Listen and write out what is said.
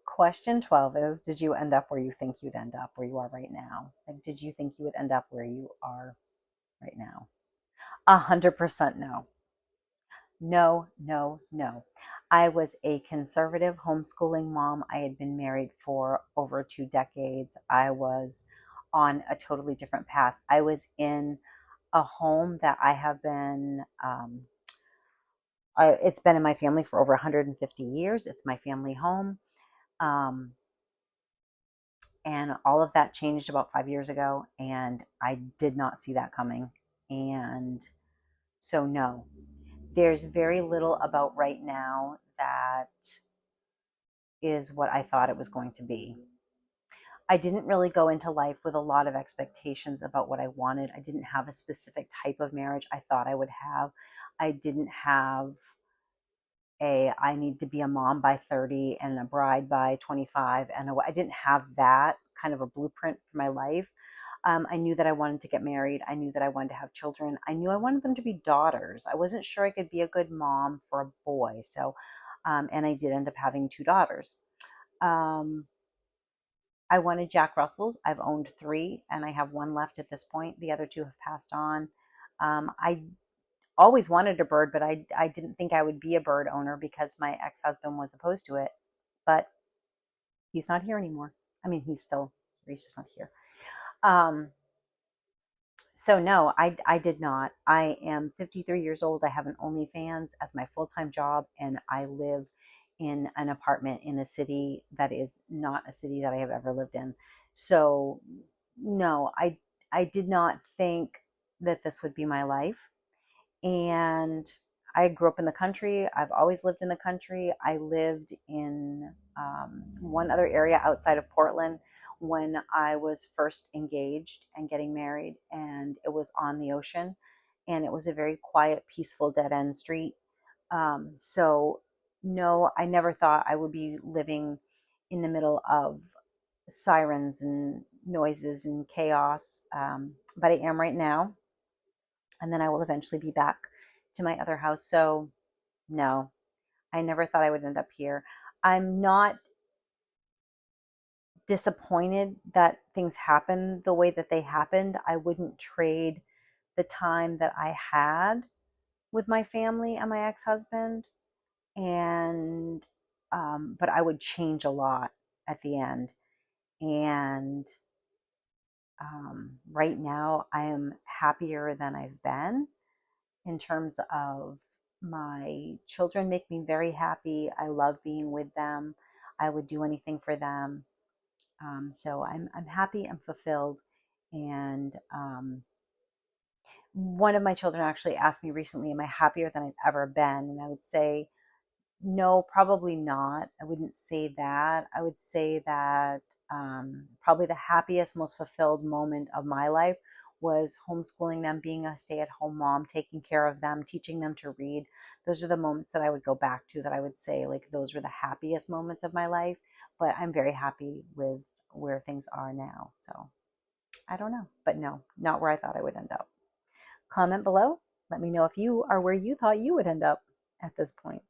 Question 12 is, did you end up where you think you'd end up, where you are right now? Like, did you think you would end up where you are right now? 100% no. No, no, no. I was a conservative homeschooling mom. I had been married for over 2 decades. I was on a totally different path. I was in a home that I have been, it's been in my family for over 150 years. It's my family home. Um, and all of that changed about 5 years ago. And I did not see that coming. And so, no, there's very little about right now that is what I thought it was going to be. I didn't really go into life with a lot of expectations about what I wanted. I didn't have a specific type of marriage I thought I would have. I didn't have I need to be a mom by 30 and a bride by 25. And I didn't have that kind of a blueprint for my life. I knew that I wanted to get married. I knew that I wanted to have children. I knew I wanted them to be daughters. I wasn't sure I could be a good mom for a boy. So, and I did end up having 2 daughters. Um, I wanted Jack Russells. I've owned three, and I have one left at this point. The other two have passed on. I always wanted a bird, but I didn't think I would be a bird owner because my ex husband was opposed to it. But he's not here anymore. I mean, he's just not here. Um, so no, I did not. I am 53 years old. I have an OnlyFans as my full-time job, and I live in an apartment in a city that is not a city that I have ever lived in. So no, I did not think that this would be my life. And I grew up in the country. I've always lived in the country. I lived in one other area outside of Portland when I was first engaged and getting married, and it was on the ocean, and it was a very quiet, peaceful, dead end street. So, no, I never thought I would be living in the middle of sirens and noises and chaos, but I am right now, and then I will eventually be back to my other house. So, no, I never thought I would end up here. I'm not disappointed that things happened the way that they happened. I wouldn't trade the time that I had with my family and my ex-husband, and but I would change a lot at the end. And right now, I am happier than I've been in terms of my children make me very happy. I love being with them. I would do anything for them. So I'm happy. I'm fulfilled. And one of my children actually asked me recently, "Am I happier than I've ever been?" And I would say, no, probably not. I wouldn't say that. I would say that probably the happiest, most fulfilled moment of my life was homeschooling them, being a stay at home mom, taking care of them, teaching them to read. Those are the moments that I would go back to, that I would say, like, those were the happiest moments of my life. But I'm very happy with where things are now. So I don't know. But no, not where I thought I would end up. Comment below. Let me know if you are where you thought you would end up at this point.